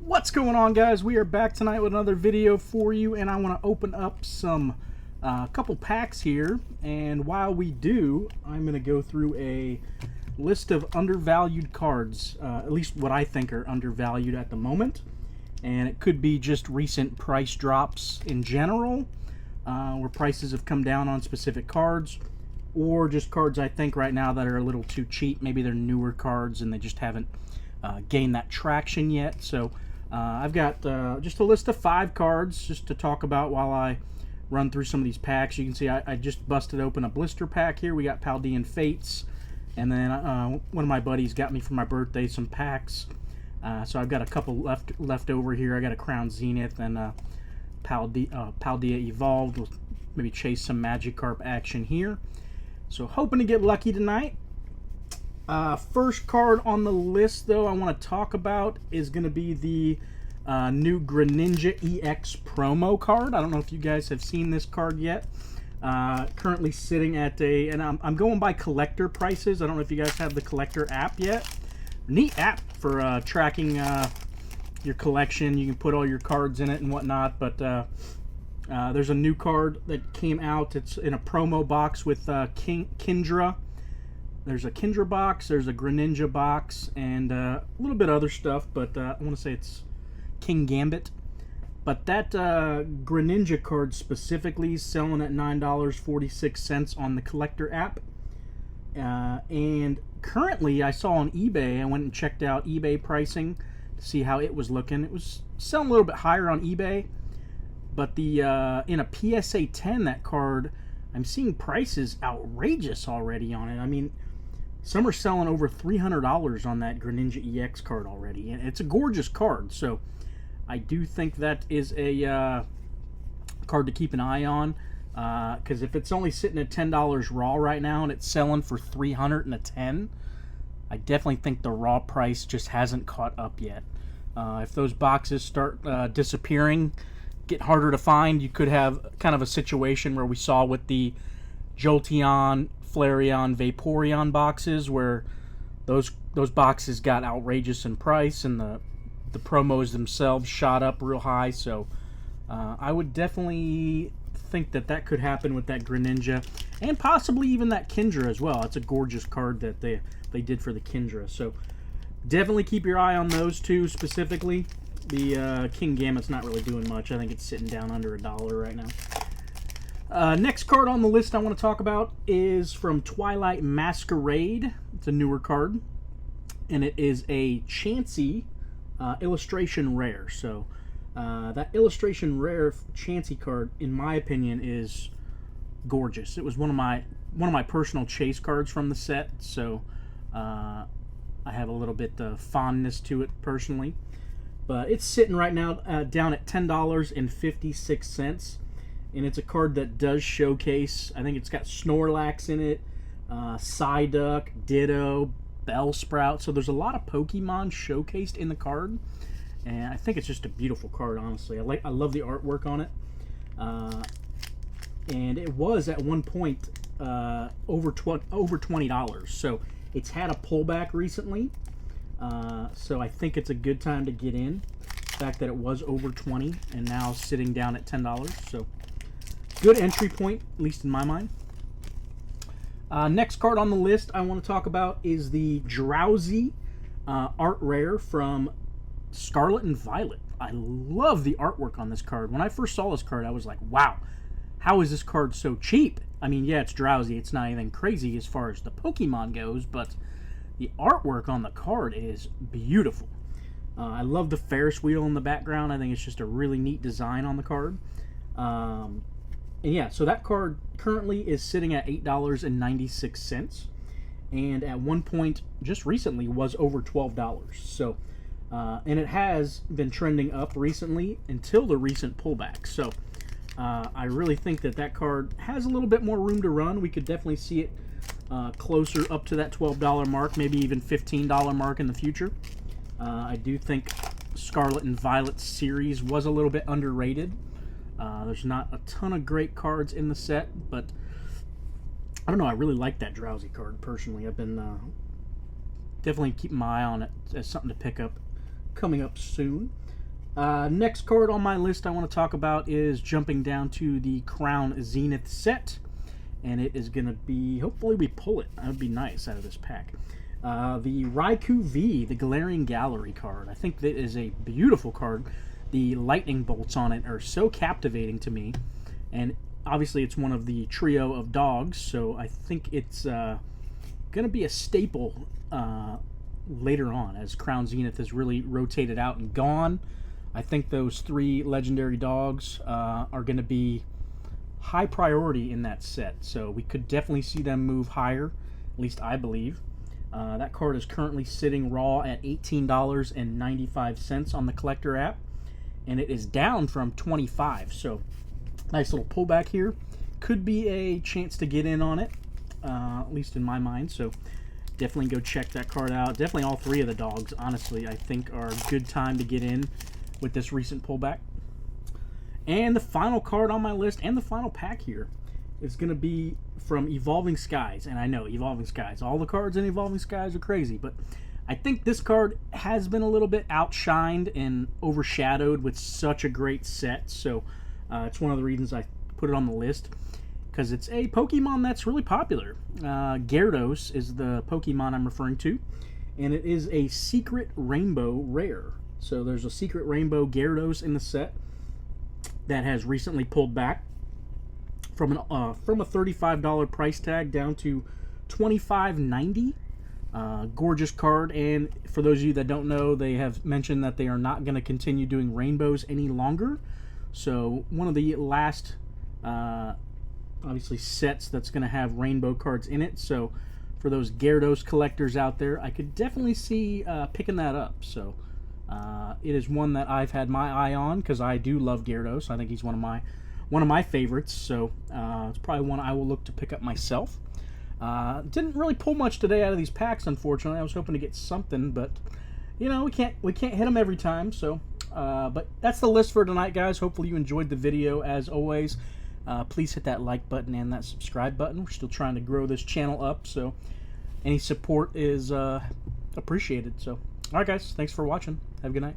What's going on, guys? We are back tonight with another video for you, and I want to open up some couple packs here. And while we do, I'm going to go through a list of undervalued cards, at least what I think are undervalued at the moment. And it could be just recent price drops in general, where prices have come down on specific cards, or just cards I think right now that are a little too cheap. Maybe they're newer cards and they just haven't gained that traction yet. So I've got just a list of 5 cards just to talk about while I run through some of these packs. You can see I just busted open a blister pack here. We got Paldean Fates, and then one of my buddies got me for my birthday some packs. So I've got a couple left over here. I got a Crown Zenith and Paldea Evolved. We'll maybe chase some Magikarp action here. So hoping to get lucky tonight. First card on the list, though, I want to talk about is going to be the new Greninja EX promo card. I don't know if you guys have seen this card yet. Currently sitting at and I'm going by collector prices. I don't know if you guys have the collector app yet. Neat app for tracking your collection. You can put all your cards in it and whatnot, but there's a new card that came out. It's in a promo box with Kindra. There's a Kindra box, there's a Greninja box, and a little bit of other stuff, but I want to say it's King Gambit. But that Greninja card specifically is selling at $9.46 on the collector app. And currently, I saw on eBay, I went and checked out eBay pricing to see how it was looking. It was selling a little bit higher on eBay, but the in a PSA 10, that card, I'm seeing prices outrageous already on it. I mean, some are selling over $300 on that Greninja EX card already, and it's a gorgeous card. So I do think that is a card to keep an eye on, because if it's only sitting at $10 raw right now and it's selling for $310, I definitely think the raw price just hasn't caught up yet. If those boxes start disappearing, get harder to find, you could have kind of a situation where we saw with the Jolteon, Flareon, Vaporeon boxes, where those boxes got outrageous in price and the promos themselves shot up real high. So I would definitely think that could happen with that Greninja, and possibly even that Kindra as well. It's a gorgeous card that they did for the Kindra. So definitely keep your eye on those two specifically. The King Gambit's not really doing much. I think it's sitting down under $1 right now. Next card on the list I want to talk about is from Twilight Masquerade. It's a newer card, and it is a Chansey illustration rare. So that illustration rare Chansey card, in my opinion, is gorgeous. It was one of my personal chase cards from the set, so I have a little bit of fondness to it personally. But it's sitting right now down at $10.56, and it's a card that does showcase. I think it's got Snorlax in it, Psyduck, Ditto, Bellsprout. So there's a lot of Pokemon showcased in the card, and I think it's just a beautiful card. Honestly, I love the artwork on it, and it was at one point over $20. So it's had a pullback recently. So I think it's a good time to get in. The fact that it was over 20 and now sitting down at $10. So good entry point, at least in my mind. Next card on the list I want to talk about is the Drowsy art rare from Scarlet and Violet. I love the artwork on this card. When I first saw this card, I was like, wow, how is this card so cheap? I mean, yeah, it's Drowsy. It's not anything crazy as far as the Pokemon goes, but the artwork on the card is beautiful. I love the Ferris wheel in the background. I think it's just a really neat design on the card. And yeah, so that card currently is sitting at $8.96. And at one point, just recently, was over $12. So, and it has been trending up recently until the recent pullback. So I really think that card has a little bit more room to run. We could definitely see it closer up to that $12 mark, maybe even $15 mark in the future. I do think Scarlet and Violet series was a little bit underrated. There's not a ton of great cards in the set, but I don't know, I really like that Drowsy card personally. I've been definitely keeping my eye on it as something to pick up coming up soon. Next card on my list I want to talk about is jumping down to the Crown Zenith set. And it is going to be, hopefully we pull it. That would be nice out of this pack. The Raikou V, the Galarian Gallery card. I think that is a beautiful card. The lightning bolts on it are so captivating to me. And obviously it's one of the trio of dogs, so I think it's going to be a staple later on as Crown Zenith has really rotated out and gone. I think those 3 legendary dogs are going to be high priority in that set, so we could definitely see them move higher, at least I believe. That card is currently sitting raw at $18.95 on the collector app, and it is down from $25, so nice little pullback here. Could be a chance to get in on it, at least in my mind, so definitely go check that card out. Definitely all 3 of the dogs, honestly, I think are a good time to get in with this recent pullback. And the final card on my list, and the final pack here, is going to be from Evolving Skies. And I know, Evolving Skies, all the cards in Evolving Skies are crazy, but I think this card has been a little bit outshined and overshadowed with such a great set. So it's one of the reasons I put it on the list, because it's a Pokemon that's really popular. Gyarados is the Pokemon I'm referring to, and it is a Secret Rainbow rare. So there's a Secret Rainbow Gyarados in the set that has recently pulled back from a $35 price tag down to $25.90. Gorgeous card, and for those of you that don't know, they have mentioned that they are not going to continue doing rainbows any longer. So one of the last, obviously, sets that's going to have rainbow cards in it. So for those Gyarados collectors out there, I could definitely see picking that up. So it is one that I've had my eye on because I do love Gyarados. I think he's one of my favorites. So it's probably one I will look to pick up myself. Didn't really pull much today out of these packs, unfortunately. I was hoping to get something, but you know, we can't hit them every time. So, but that's the list for tonight, guys. Hopefully you enjoyed the video. As always, please hit that like button and that subscribe button. We're still trying to grow this channel up, so any support is appreciated. So, all right, guys, thanks for watching. Have a good night.